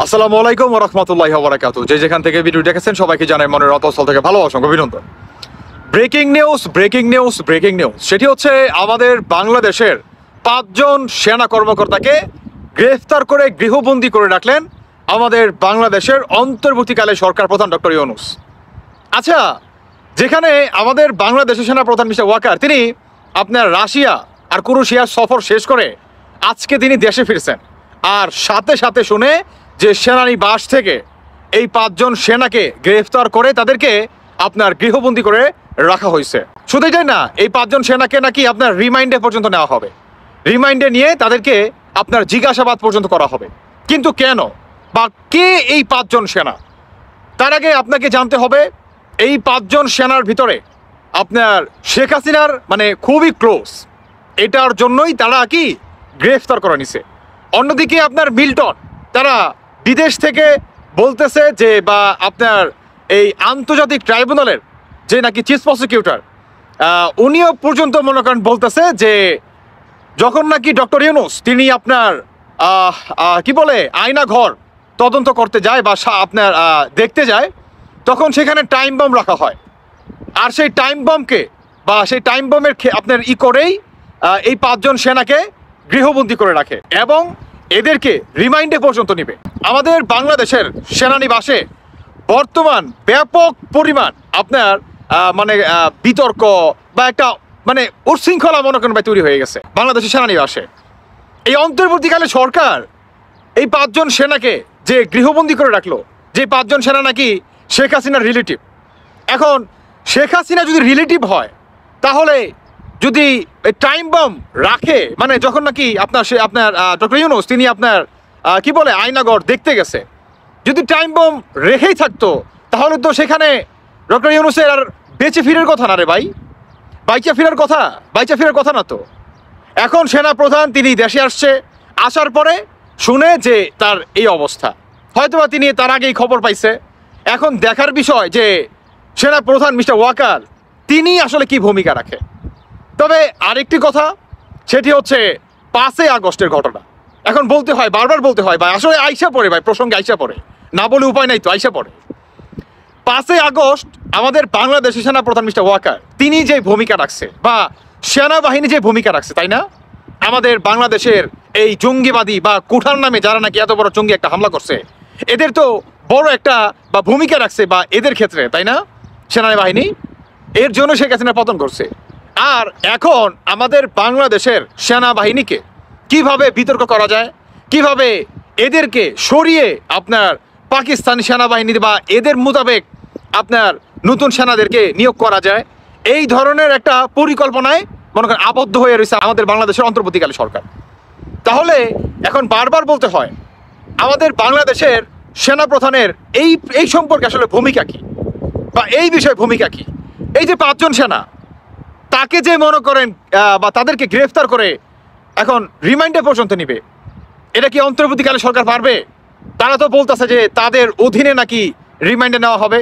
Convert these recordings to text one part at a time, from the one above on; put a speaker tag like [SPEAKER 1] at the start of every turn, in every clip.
[SPEAKER 1] আসসালামু আলাইকুম ওয়া রাহমাতুল্লাহি ওয়া বারাকাতুহু। যে যেখান থেকে ভিডিও দেখেছেন সবাইকে জানাই মনের অন্তঃস্থল থেকে ভালো অসংখ্য অভিনন্দন। Breaking news, breaking news, breaking news. সেটি হচ্ছে আমাদের বাংলাদেশের 5 জন সেনা কর্মকর্তাকে গ্রেফতার করে গৃহবন্দী করে রাখলেন আমাদের বাংলাদেশের অন্তর্বর্তীকালে সরকার প্রধান ডক্টর ইউনূস। আচ্ছা, যেখানে আমাদের বাংলাদেশের সেনা প্রধান মিস্টার ওয়াকার তিনি আপনার রাশিয়া আর ক্রোয়েশিয়ার সফর শেষ করে আজকে তিনি দেশে ফিরছেন, আর সাথে সাথে শুনে যে সেনানিবাস থেকে এই 5 জন সেনাকে গ্রেফতার করে তাদেরকে আপনার গৃহবন্দী করে রাখা হয়েছে। শুধু এটাই না, এই 5 জন সেনাকে নাকি আপনার রিমাইন্ডে পর্যন্ত নেওয়া হবে, রিমাইন্ডে নিয়ে তাদেরকে আপনার জিজ্ঞাসাবাদ পর্যন্ত করা হবে। কিন্তু কেন বা কে এই 5 জন সেনা? তার আগে আপনাকে জানতে হবে এই 5 জন সেনার ভিতরে আপনার শেখ হাসিনার মানে খুবই ক্লোজ, এটার জন্যই তারা কি গ্রেফতার করে নিছে। অন্যদিকে আপনার মিল্টন তারা বিদেশ থেকে বলতেছে যে বা আপনার এই আন্তর্জাতিক ট্রাইব্যুনালের যে নাকি চিফ প্রসিকিউটর উনিও পর্যন্ত মনে করেন বলতেছে যে যখন নাকি ডক্টর ইউনূস তিনি আপনার কি বলে আয়না ঘর তদন্ত করতে যায় বা আপনার দেখতে যায়, তখন সেখানে টাইম বম রাখা হয়, আর সেই টাইম বমকে বা সেই টাইম বমের আপনার করেই এই 5 জন সেনাকে গৃহবন্দী করে রাখে এবং এদেরকে রিমাইন্ডে পর্যন্ত নিবে। আমাদের বাংলাদেশের সেনানিবাসে বর্তমান ব্যাপক পরিমাণ আপনার মানে বিতর্ক বা একটা মানে উচ্ছৃঙ্খলা মনে করেন তৈরি হয়ে গেছে বাংলাদেশের সেনানিবাসে। এই অন্তর্বর্তীকালে সরকার এই 5 জন সেনাকে যে গৃহবন্দী করে রাখলো, যে 5 জন সেনা নাকি শেখ হাসিনার রিলেটিভ। এখন শেখ হাসিনা যদি রিলেটিভ হয়, তাহলে যদি টাইম বম রাখে মানে যখন নাকি আপনার ডক্টর ইউনূস তিনি আপনার কি বলে আয়নাগর দেখতে গেছে, যদি টাইম বম রেখেই থাকতো তাহলে তো সেখানে ডক্টর ইউনূসের আর বেঁচে ফিরের কথা না রে ভাই, বাইচা ফেরার কথা না তো। এখন সেনা প্রধান তিনি দেশে আসছে, আসার পরে শুনে যে তার এই অবস্থা, হয়তোবা তিনি তার আগেই খবর পাইছে। এখন দেখার বিষয় যে সেনা প্রধান মিস্টার ওয়াকার তিনি আসলে কি ভূমিকা রাখে। তবে আরেকটি কথা, সেটি হচ্ছে 5ই আগস্টের ঘটনা। এখন বলতে হয়, বারবার বলতে হয় ভাই, আসলে আইসা পড়ে ভাই, প্রসঙ্গে আইসা পড়ে, না বলে উপায় নাই তো, আইসা পড়ে। 5ই আগস্ট আমাদের বাংলাদেশের সেনা প্রধান মিস্টার ওয়াকার তিনি যে ভূমিকা রাখছে বা সেনাবাহিনী যে ভূমিকা রাখছে, তাই না? আমাদের বাংলাদেশের এই জঙ্গিবাদী বা কুঠার নামে যারা নাকি এত বড় জঙ্গি একটা হামলা করছে, এদের তো বড় একটা বা ভূমিকা রাখছে বা এদের ক্ষেত্রে, তাই না? সেনাবাহিনী এর জন্য শেখ হাসিনা পতন করছে। আর এখন আমাদের বাংলাদেশের সেনাবাহিনীকে কিভাবে বিতর্ক করা যায়, কিভাবে এদেরকে সরিয়ে আপনার পাকিস্তানি সেনাবাহিনী বা এদের মোতাবেক আপনার নতুন সেনাদেরকে নিয়োগ করা যায়, এই ধরনের একটা পরিকল্পনায় মনে করেন আবদ্ধ হয়ে রয়েছে আমাদের বাংলাদেশের অন্তর্বর্তীকালে সরকার। তাহলে এখন বারবার বলতে হয় আমাদের বাংলাদেশের সেনা প্রধানের এই সম্পর্কে আসলে ভূমিকা কি বা এই বিষয়ে ভূমিকা কি। এই যে 5 জন সেনা তাকে যে মনে করেন বা তাদেরকে গ্রেফতার করে এখন রিমাইন্ডে পর্যন্ত নিবে, এটা কি অন্তর্বর্তীকালে সরকার পারবে? তারা তো বলতেছে যে তাদের অধীনে নাকি রিমাইন্ডে নেওয়া হবে।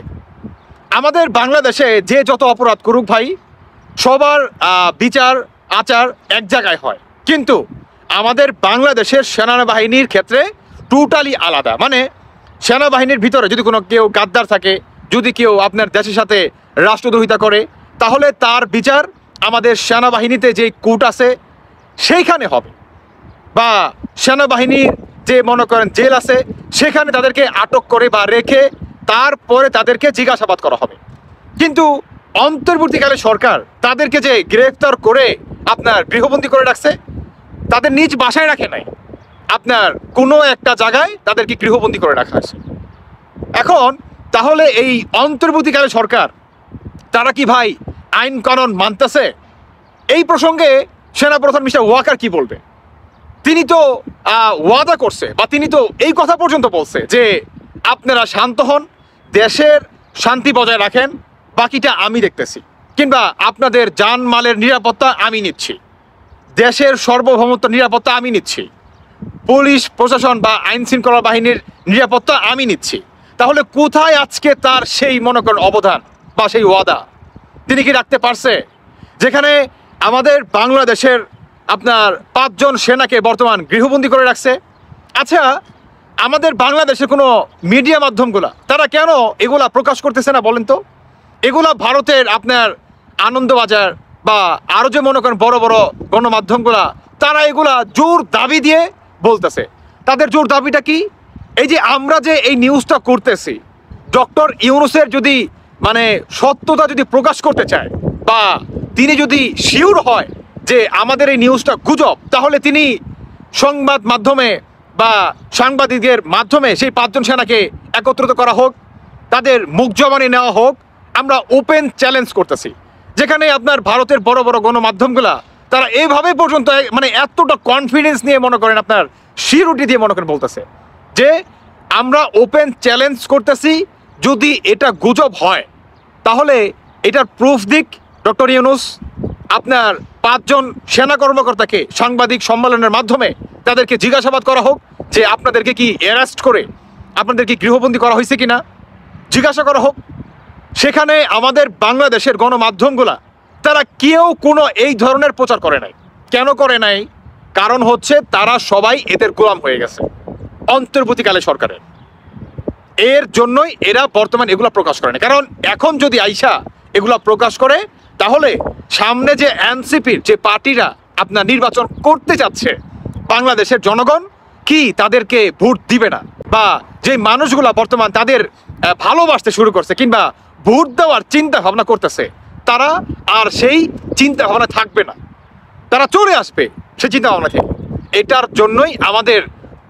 [SPEAKER 1] আমাদের বাংলাদেশে যে যত অপরাধ করুক ভাই, সবার বিচার আচার এক জায়গায় হয়, কিন্তু আমাদের বাংলাদেশের সেনাবাহিনীর ক্ষেত্রে টোটালি আলাদা। মানে সেনাবাহিনীর ভিতরে যদি কোনো কেউ গাদ্দার থাকে, যদি কেউ আপনার দেশের সাথে রাষ্ট্রদ্রোহিতা করে, তাহলে তার বিচার আমাদের সেনাবাহিনীতে যে কোর্ট আছে সেইখানে হবে, বা সেনাবাহিনীর যে মনে করেন জেল আছে সেখানে তাদেরকে আটক করে বা রেখে তারপরে তাদেরকে জিজ্ঞাসাবাদ করা হবে। কিন্তু অন্তর্বর্তীকালে সরকার তাদেরকে যে গ্রেফতার করে আপনার গৃহবন্দী করে রাখছে, তাদের নিজ বাসায় রাখে নাই, আপনার কোনো একটা জায়গায় তাদেরকে গৃহবন্দী করে রাখা আছে। এখন তাহলে এই অন্তর্বর্তীকালে সরকার তারা কি ভাই আইন কানুন মানতেছে? এই প্রসঙ্গে সেনাপ্রধান মিস্টার ওয়াকার কি বলবে? তিনি তো ওয়াদা করছে বা তিনি তো এই কথা পর্যন্ত বলছে যে আপনারা শান্ত হন, দেশের শান্তি বজায় রাখেন, বাকিটা আমি দেখতেছি, কিংবা আপনাদের জানমালের নিরাপত্তা আমি নিচ্ছি, দেশের সার্বভৌমত্ব নিরাপত্তা আমি নিচ্ছি, পুলিশ প্রশাসন বা আইন শৃঙ্খলা বাহিনীর নিরাপত্তা আমি নিচ্ছি। তাহলে কোথায় আজকে তার সেই মনে করেন অবদান বা সেই ওয়াদা তিনি কি রাখতে পারছে? যেখানে আমাদের বাংলাদেশের আপনার 5 জন সেনাকে বর্তমান গৃহবন্দী করে রাখছে। আচ্ছা, আমাদের বাংলাদেশের কোনো মিডিয়া মাধ্যমগুলা তারা কেন এগুলা প্রকাশ করতেছে না বলেন তো? এগুলা ভারতের আপনার আনন্দবাজার বা আরো যে মনে করেন বড় বড় গণমাধ্যমগুলা তারা এগুলা জোর দাবি দিয়ে বলতেছে। তাদের জোর দাবিটা কি? এই যে আমরা যে এই নিউজটা করতেছি, ডক্টর ইউনূসের যদি মানে সত্যতা যদি প্রকাশ করতে চায় বা তিনি যদি শিওর হয় যে আমাদের এই নিউজটা গুজব, তাহলে তিনি সংবাদ মাধ্যমে বা সাংবাদিকদের মাধ্যমে সেই 5 জন সেনাকে একত্রিত করা হোক, তাদের মুখ জবানি নেওয়া হোক। আমরা ওপেন চ্যালেঞ্জ করতেছি, যেখানে আপনার ভারতের বড় বড় গণমাধ্যমগুলা তারা এইভাবে পর্যন্ত মানে এতটা কনফিডেন্স নিয়ে মনে করেন আপনার শিরুটি দিয়ে মনে করেন বলতেছে যে আমরা ওপেন চ্যালেঞ্জ করতেছি, যদি এটা গুজব হয় তাহলে এটার প্রুফ দিক ডক্টর ইউনূস। আপনার 5 জন সেনা কর্মকর্তাকে সাংবাদিক সম্মেলনের মাধ্যমে তাদেরকে জিজ্ঞাসাবাদ করা হোক যে আপনাদেরকে কি অ্যারেস্ট করে আপনাদেরকে গৃহবন্দী করা হয়েছে কিনা, জিজ্ঞাসা করা হোক। সেখানে আমাদের বাংলাদেশের গণমাধ্যমগুলা তারা কেউ কোনো এই ধরনের প্রচার করে নাই। কেন করে নাই? কারণ হচ্ছে তারা সবাই এদের গোলাম হয়ে গেছে অন্তর্বর্তীকালে সরকারের। এর জন্যই এরা বর্তমান এগুলা প্রকাশ করে না। কারণ এখন যদি আইসা এগুলা প্রকাশ করে তাহলে সামনে যে এনসিপির যে পার্টিরা আপনার নির্বাচন করতে যাচ্ছে, বাংলাদেশের জনগণ কি তাদেরকে ভোট দিবে না? বা যে মানুষগুলা বর্তমান তাদের ভালোবাসতে শুরু করছে কিংবা ভোট দেওয়ার চিন্তা ভাবনা করতেছে, তারা আর সেই চিন্তা ভাবনা থাকবে না, তারা চলে আসবে সেই চিন্তা ভাবনা থেকে। এটার জন্যই আমাদের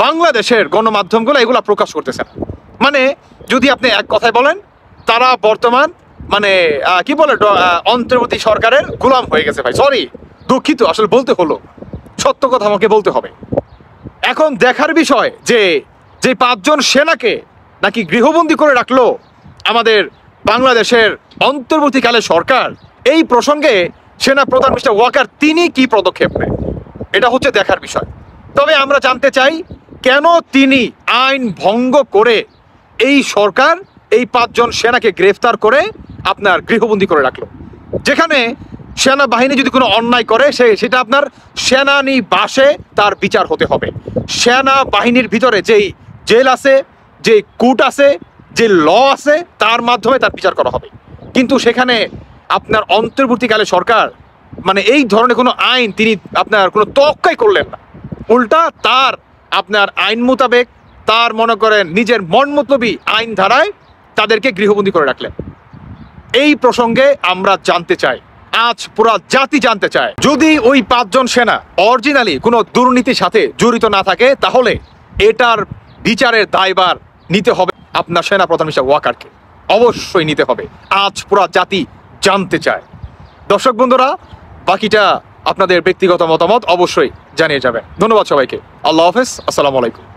[SPEAKER 1] বাংলাদেশের গণমাধ্যমগুলো এগুলা প্রকাশ করতেছে না। মানে যদি আপনি এক কথায় বলেন, তারা বর্তমান মানে কি বলে অন্তর্বর্তী সরকারের গোলাম হয়ে গেছে। ভাই সরি, দুঃখিত, আসলে বলতে হলো, সত্য কথা আমাকে বলতে হবে। এখন দেখার বিষয় যে 5 জন সেনাকে নাকি গৃহবন্দী করে রাখলো আমাদের বাংলাদেশের অন্তর্বর্তীকালে সরকার, এই প্রসঙ্গে সেনা প্রধান মিস্টার ওয়াকার তিনি কি পদক্ষেপ নেন, এটা হচ্ছে দেখার বিষয়। তবে আমরা জানতে চাই কেন তিনি আইন ভঙ্গ করে এই সরকার এই 5 জন সেনাকে গ্রেফতার করে আপনার গৃহবন্দী করে রাখলো। যেখানে সেনাবাহিনী যদি কোনো অন্যায় করে সেটা আপনার সেনানিবাসে তার বিচার হতে হবে। সেনাবাহিনীর ভিতরে যেই জেল আছে, যে কোর্ট আছে, যে ল আছে, তার মাধ্যমে তার বিচার করা হবে। কিন্তু সেখানে আপনার অন্তর্বর্তীকালে সরকার মানে এই ধরনের কোনো আইন তিনি আপনার কোনো তোয়াক্কাই করলেন না, উল্টা তার আপনার আইন মোতাবেক তার মনে করেন নিজের মন মতলবী আইন ধারায় তাদেরকে গৃহবন্দী করে রাখলেন। এই প্রসঙ্গে আমরা জানতে চাই, আজ পুরা জাতি জানতে চায়, যদি ওই 5 জন সেনা অরিজিনালি কোনো দুর্নীতির সাথে জড়িত না থাকে তাহলে এটার বিচারের দায়ভার নিতে হবে আপনার সেনা প্রধান মিস্টার ওয়াকারকে, অবশ্যই নিতে হবে। আজ পুরা জাতি জানতে চায়। দর্শক বন্ধুরা, বাকিটা আপনাদের ব্যক্তিগত মতামত অবশ্যই জানিয়ে যাবেন। ধন্যবাদ সবাইকে। আল্লাহ হাফেজ, আসসালামু আলাইকুম।